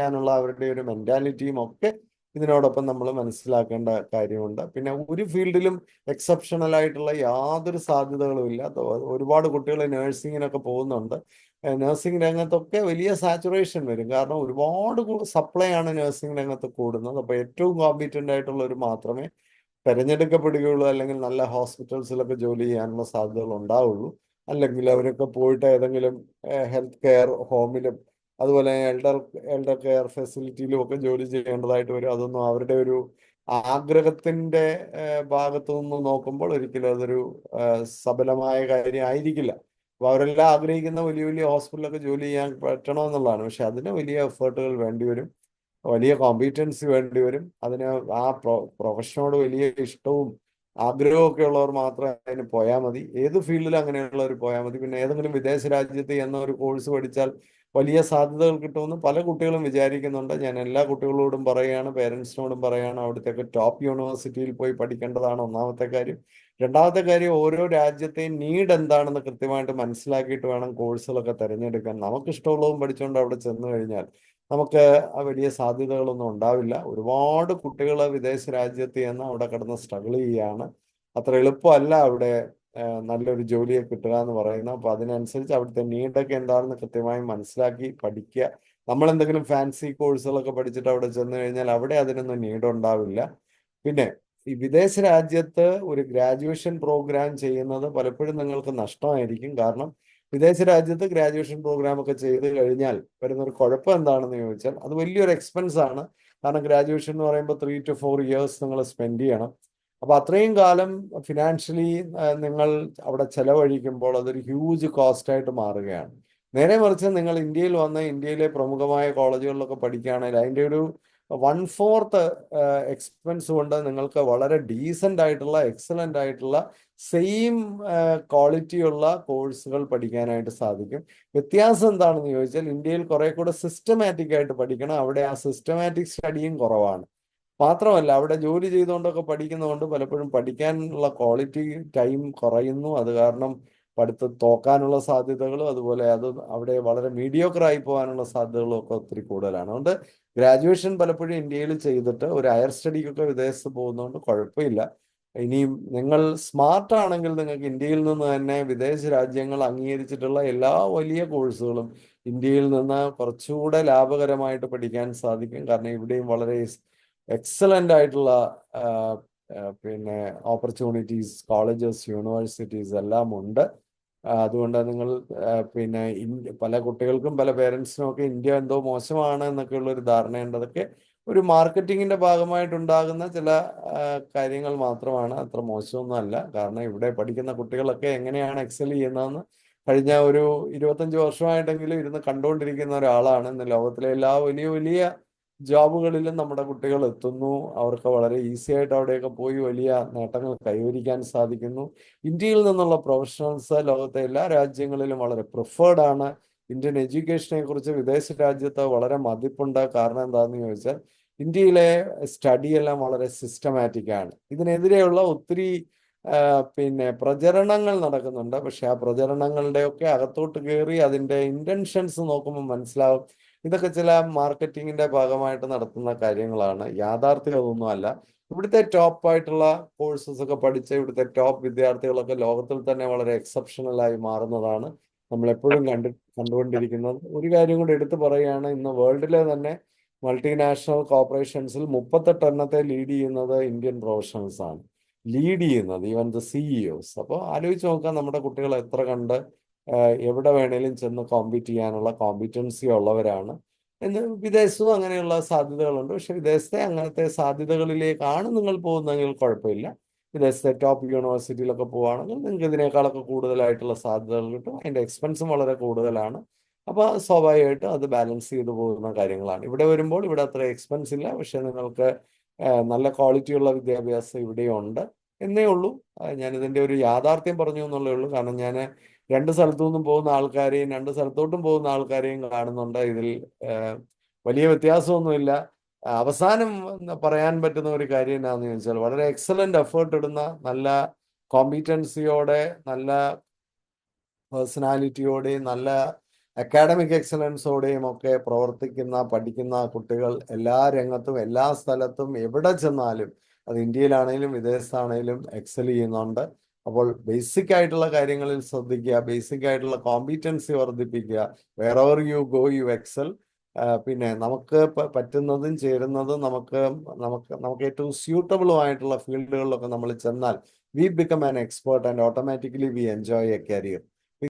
ചെയ്യാനുള്ള അവരുടെ ഒരു മെന്റാലിറ്റിയും ഒക്കെ ഇതിനോടൊപ്പം നമ്മൾ മനസ്സിലാക്കേണ്ട കാര്യമുണ്ട്. പിന്നെ ഒരു ഫീൽഡിലും എക്സെപ്ഷണൽ ആയിട്ടുള്ള യാതൊരു സാധ്യതകളും ഇല്ല. ഒരുപാട് കുട്ടികൾ നഴ്സിങ്ങിനൊക്കെ പോകുന്നുണ്ട്. നഴ്സിംഗ് രംഗത്തൊക്കെ വലിയ സാച്ചുറേഷൻ വരും. കാരണം ഒരുപാട് സപ്ലൈ ആണ് നഴ്സിംഗ് രംഗത്ത് കൂടുന്നത്. അപ്പോൾ ഏറ്റവും കോമ്പീറ്റൻ്റ് ആയിട്ടുള്ളവർ മാത്രമേ തിരഞ്ഞെടുക്കപ്പെടുകയുള്ളൂ, അല്ലെങ്കിൽ നല്ല ഹോസ്പിറ്റൽസിലൊക്കെ ജോലി ചെയ്യാനുള്ള സാധ്യതകൾ ഉണ്ടാവുള്ളൂ. അല്ലെങ്കിൽ അവരൊക്കെ പോയിട്ട് ഏതെങ്കിലും ഹെൽത്ത് കെയർ ഹോമിലും അതുപോലെ എൽഡർ കെയർ ഫെസിലിറ്റിയിലും ഒക്കെ ജോലി ചെയ്യേണ്ടതായിട്ട് വരും. അതൊന്നും അവരുടെ ഒരു ആഗ്രഹത്തിന്റെ ഭാഗത്തു നിന്ന് നോക്കുമ്പോൾ ഒരിക്കലും അതൊരു സബലമായ കാര്യം ആയിരിക്കില്ല. അപ്പൊ അവരെല്ലാം ആഗ്രഹിക്കുന്ന വലിയ വലിയ ഹോസ്പിറ്റലൊക്കെ ജോലി ചെയ്യാൻ പറ്റണമെന്നുള്ളതാണ്. പക്ഷെ അതിന് വലിയ എഫേർട്ടുകൾ വേണ്ടിവരും, വലിയ കോമ്പീറ്റൻസി വേണ്ടിവരും. അതിന് ആ പ്രൊഫഷനോട് വലിയ ഇഷ്ടവും ആഗ്രഹവും ഒക്കെ ഉള്ളവർ മാത്രമേ അതിന് പോയാൽ മതി. ഏത് ഫീൽഡിലും അങ്ങനെയുള്ളവർ പോയാൽ മതി. പിന്നെ ഏതെങ്കിലും വിദേശ രാജ്യത്ത് എന്ന ഒരു കോഴ്സ് പഠിച്ചാൽ വലിയ സാധ്യതകൾ കിട്ടുമെന്ന് പല കുട്ടികളും വിചാരിക്കുന്നുണ്ട്. ഞാൻ എല്ലാ കുട്ടികളോടും പറയുകയാണ്, പേരൻസിനോടും പറയുകയാണ്, അവിടുത്തെ ടോപ്പ് യൂണിവേഴ്സിറ്റിയിൽ പോയി പഠിക്കേണ്ടതാണ് ഒന്നാമത്തെ കാര്യം. രണ്ടാമത്തെ കാര്യം, ഓരോ രാജ്യത്തെയും നീഡ് എന്താണെന്ന് കൃത്യമായിട്ട് മനസ്സിലാക്കിയിട്ട് വേണം കോഴ്സുകളൊക്കെ തിരഞ്ഞെടുക്കാൻ. നമുക്കിഷ്ടമുള്ളതും പഠിച്ചുകൊണ്ട് അവിടെ ചെന്ന് കഴിഞ്ഞാൽ നമുക്ക് ആ വലിയ സാധ്യതകളൊന്നും ഉണ്ടാവില്ല. ഒരുപാട് കുട്ടികൾ വിദേശ രാജ്യത്ത് ചെന്ന് അവിടെ കിടന്ന് സ്ട്രഗിൾ ചെയ്യുകയാണ്. അത്ര എളുപ്പമല്ല അവിടെ നല്ലൊരു ജോലിയെ കിട്ടുക എന്ന് പറയുന്നത്. അപ്പൊ അതിനനുസരിച്ച് അവിടുത്തെ നീഡൊക്കെ എന്താണെന്ന് കൃത്യമായി മനസ്സിലാക്കി പഠിക്കുക. നമ്മൾ എന്തെങ്കിലും ഫാൻസി കോഴ്സുകളൊക്കെ പഠിച്ചിട്ട് അവിടെ ചെന്ന് കഴിഞ്ഞാൽ അവിടെ അതിനൊന്നും നീഡ് ഉണ്ടാവില്ല. പിന്നെ ഈ വിദേശ രാജ്യത്ത് ഒരു ഗ്രാജുവേഷൻ പ്രോഗ്രാം ചെയ്യുന്നത് പലപ്പോഴും നിങ്ങൾക്ക് നഷ്ടമായിരിക്കും. കാരണം വിദേശ രാജ്യത്ത് ഗ്രാജുവേഷൻ പ്രോഗ്രാം ഒക്കെ ചെയ്ത് കഴിഞ്ഞാൽ വരുന്നൊരു കുഴപ്പം എന്താണെന്ന് ചോദിച്ചാൽ അത് വലിയൊരു എക്സ്പെൻസ് ആണ്. കാരണം ഗ്രാജുവേഷൻ എന്ന് പറയുമ്പോൾ 3 to 4 years നിങ്ങൾ സ്പെൻഡ് ചെയ്യണം. അപ്പൊ അത്രയും കാലം ഫിനാൻഷ്യലി നിങ്ങൾ അവിടെ ചെലവഴിക്കുമ്പോൾ അതൊരു ഹ്യൂജ് കോസ്റ്റ് ആയിട്ട് മാറുകയാണ്. നേരെ മറിച്ച് നിങ്ങൾ ഇന്ത്യയിൽ വന്ന് ഇന്ത്യയിലെ പ്രമുഖമായ കോളേജുകളിലൊക്കെ പഠിക്കുകയാണെങ്കിൽ അതിൻ്റെ ഒരു 1/4 എക്സ്പെൻസ് കൊണ്ട് നിങ്ങൾക്ക് വളരെ ഡീസൻ്റ് ആയിട്ടുള്ള എക്സലൻ്റ് ആയിട്ടുള്ള സെയിം ക്വാളിറ്റിയുള്ള കോഴ്സുകൾ പഠിക്കാനായിട്ട് സാധിക്കും. വ്യത്യാസം എന്താണെന്ന് ചോദിച്ചാൽ ഇന്ത്യയിൽ കുറെ കൂടെ സിസ്റ്റമാറ്റിക് ആയിട്ട് പഠിക്കണം. അവിടെ ആ സിസ്റ്റമാറ്റിക് സ്റ്റഡിയും കുറവാണ്. മാത്രമല്ല അവിടെ ജോലി ചെയ്തുകൊണ്ടൊക്കെ പഠിക്കുന്നതുകൊണ്ട് പലപ്പോഴും പഠിക്കാനുള്ള ക്വാളിറ്റി ടൈം കുറയുന്നു. അത് കാരണം പഠിത്തം തോക്കാനുള്ള സാധ്യതകളും അതുപോലെ അത് അവിടെ വളരെ മീഡിയോക്കർ ആയി പോകാനുള്ള സാധ്യതകളും ഒക്കെ ഒത്തിരി കൂടുതലാണ്. അതുകൊണ്ട് ഗ്രാജുവേഷൻ പലപ്പോഴും ഇന്ത്യയിൽ ചെയ്തിട്ട് ഒരു ഹയർ സ്റ്റഡിക്കൊക്കെ വിദേശത്ത് പോകുന്നതുകൊണ്ട് കുഴപ്പമില്ല. ഇനിയും നിങ്ങൾ സ്മാർട്ട് ആണെങ്കിൽ നിങ്ങൾക്ക് ഇന്ത്യയിൽ നിന്ന് തന്നെ വിദേശ രാജ്യങ്ങൾ അംഗീകരിച്ചിട്ടുള്ള എല്ലാ വലിയ കോഴ്സുകളും ഇന്ത്യയിൽ നിന്ന് കുറച്ചുകൂടെ ലാഭകരമായിട്ട് പഠിക്കാൻ സാധിക്കും. കാരണം ഇവിടെയും വളരെ എക്സലൻ്റ് ആയിട്ടുള്ള പിന്നെ ഓപ്പർച്യൂണിറ്റീസ്, കോളേജസ്, യൂണിവേഴ്സിറ്റീസ് എല്ലാം ഉണ്ട്. അതുകൊണ്ട് നിങ്ങൾ പിന്നെ പല കുട്ടികൾക്കും പല പേരൻസിനും ഒക്കെ ഇന്ത്യ എന്തോ മോശമാണ് എന്നൊക്കെയുള്ള ഒരു ധാരണയുണ്ട്. അതൊക്കെ ഒരു മാർക്കറ്റിങ്ങിന്റെ ഭാഗമായിട്ടുണ്ടാകുന്ന ചില കാര്യങ്ങൾ മാത്രമാണ്, അത്ര മോശമൊന്നും അല്ല. കാരണം ഇവിടെ പഠിക്കുന്ന കുട്ടികളൊക്കെ എങ്ങനെയാണ് എക്സൽ ചെയ്യുന്നതെന്ന് കഴിഞ്ഞ ഒരു 25 വർഷമായിട്ടെങ്കിലും ഇരുന്ന് കണ്ടുകൊണ്ടിരിക്കുന്ന ഒരാളാണ്. ഇന്ന് ലോകത്തിലെ എല്ലാ വലിയ വലിയ ജോബുകളിലും നമ്മുടെ കുട്ടികൾ എത്തുന്നു. അവർക്ക് വളരെ ഈസി ആയിട്ട് അവിടെയൊക്കെ പോയി വലിയ നേട്ടങ്ങൾ കൈവരിക്കാൻ സാധിക്കുന്നു. ഇന്ത്യയിൽ നിന്നുള്ള പ്രൊഫഷണൽസ് ലോകത്തെ എല്ലാ രാജ്യങ്ങളിലും വളരെ പ്രിഫേർഡ് ആണ്. ഇന്ത്യൻ എഡ്യൂക്കേഷനെ കുറിച്ച് വിദേശ രാജ്യത്ത് വളരെ മതിപ്പുണ്ട്. കാരണം എന്താണെന്ന് ചോദിച്ചാൽ ഇന്ത്യയിലെ സ്റ്റഡി എല്ലാം വളരെ സിസ്റ്റമാറ്റിക് ആണ്. ഇതിനെതിരെയുള്ള ഒത്തിരി പിന്നെ പ്രചരണങ്ങൾ നടക്കുന്നുണ്ട്. പക്ഷെ ആ പ്രചരണങ്ങളുടെയൊക്കെ അകത്തോട്ട് കയറി അതിൻ്റെ ഇന്റൻഷൻസ് നോക്കുമ്പോൾ മനസ്സിലാവും ഇതൊക്കെ ചില മാർക്കറ്റിങ്ങിന്റെ ഭാഗമായിട്ട് നടത്തുന്ന കാര്യങ്ങളാണ്. യാഥാർത്ഥ്യം അതൊന്നും അല്ല. ഇവിടുത്തെ ടോപ്പ് ആയിട്ടുള്ള കോഴ്സസ് ഒക്കെ പഠിച്ച് ഇവിടുത്തെ ടോപ്പ് വിദ്യാർത്ഥികളൊക്കെ ലോകത്തിൽ തന്നെ വളരെ എക്സെപ്ഷണൽ ആയി മാറുന്നതാണ് നമ്മൾ എപ്പോഴും കണ്ടുകൊണ്ടിരിക്കുന്നത്. ഒരു കാര്യം കൂടി എടുത്തു പറയുകയാണ്, ഇന്ന് വേൾഡിലെ തന്നെ മൾട്ടിനാഷണൽ കോർപ്പറേഷൻസിൽ 38 എണ്ണത്തെ ലീഡ് ചെയ്യുന്നത് ഇന്ത്യൻ പ്രൊഫഷണൽസ് ആണ് ലീഡ് ചെയ്യുന്നത്, ഈവൻ ദ സിഇഒസ്. അപ്പോൾ ആലോചിച്ച് നോക്കാം നമ്മുടെ കുട്ടികൾ എത്ര കണ്ട് എവിടെ വേണേലും ചെന്ന് കോമ്പീറ്റ് ചെയ്യാനുള്ള കോമ്പിറ്റൻസി ഉള്ളവരാണ്. വിദേശത്തും അങ്ങനെയുള്ള സാധ്യതകളുണ്ട്. പക്ഷെ വിദേശത്തെ അങ്ങനത്തെ സാധ്യതകളിലേക്കാണ് നിങ്ങൾ പോകുന്നതെങ്കിൽ കുഴപ്പമില്ല. വിദേശത്തെ ടോപ്പ് യൂണിവേഴ്സിറ്റിയിലൊക്കെ പോവുകയാണെങ്കിൽ നിങ്ങൾക്ക് ഇതിനേക്കാളൊക്കെ കൂടുതലായിട്ടുള്ള സാധ്യതകൾ കിട്ടും. അതിൻ്റെ എക്സ്പെൻസും വളരെ കൂടുതലാണ്. അപ്പോൾ സ്വാഭാവികമായിട്ടും അത് ബാലൻസ് ചെയ്തു പോകുന്ന കാര്യങ്ങളാണ്. ഇവിടെ വരുമ്പോൾ ഇവിടെ അത്ര എക്സ്പെൻസ് ഇല്ല, പക്ഷെ നിങ്ങൾക്ക് നല്ല ക്വാളിറ്റിയുള്ള വിദ്യാഭ്യാസം ഇവിടെയും ഉണ്ട് എന്നേ ഉള്ളൂ. ഞാനിതിൻ്റെ ഒരു യാഥാർത്ഥ്യം പറഞ്ഞു എന്നുള്ളേ ഉള്ളൂ. കാരണം ഞാൻ രണ്ട് സ്ഥലത്തു നിന്നും പോകുന്ന ആൾക്കാരെയും രണ്ട് സ്ഥലത്തോട്ടും പോകുന്ന ആൾക്കാരെയും കാണുന്നുണ്ട്. ഇതിൽ വലിയ വ്യത്യാസമൊന്നുമില്ല. അവസാനം പറയാൻ പറ്റുന്ന ഒരു കാര്യം എന്താണെന്ന് ചോദിച്ചാൽ വളരെ എക്സലന്റ് എഫേർട്ട് ഇടുന്ന, നല്ല കോമ്പീറ്റൻസിയോടെ, നല്ല പേഴ്സണാലിറ്റിയോടെ, നല്ല അക്കാഡമിക് എക്സലൻസോടെയും ഒക്കെ പ്രവർത്തിക്കുന്ന പഠിക്കുന്ന കുട്ടികൾ എല്ലാ രംഗത്തും എല്ലാ സ്ഥലത്തും എവിടെ ചെന്നാലും അത് ഇന്ത്യയിലാണെങ്കിലും വിദേശത്താണെങ്കിലും എക്സൽ ചെയ്യുന്നുണ്ട്. അപ്പോൾ ബേസിക് ആയിട്ടുള്ള കാര്യങ്ങളിൽ ശ്രദ്ധിക്കുക, ബേസിക് ആയിട്ടുള്ള കോമ്പീറ്റൻസി വർദ്ധിപ്പിക്കുക. Wherever you go you excel. പിന്നെ നമുക്ക് പറ്റുന്നതും ചേരുന്നതും നമുക്ക് നമുക്ക് നമുക്ക് ഏറ്റവും സ്യൂട്ടബിളും ആയിട്ടുള്ള ഫീൽഡുകളിലൊക്കെ നമ്മൾ ചെന്നാൽ we become an expert and automatically we enjoy A career.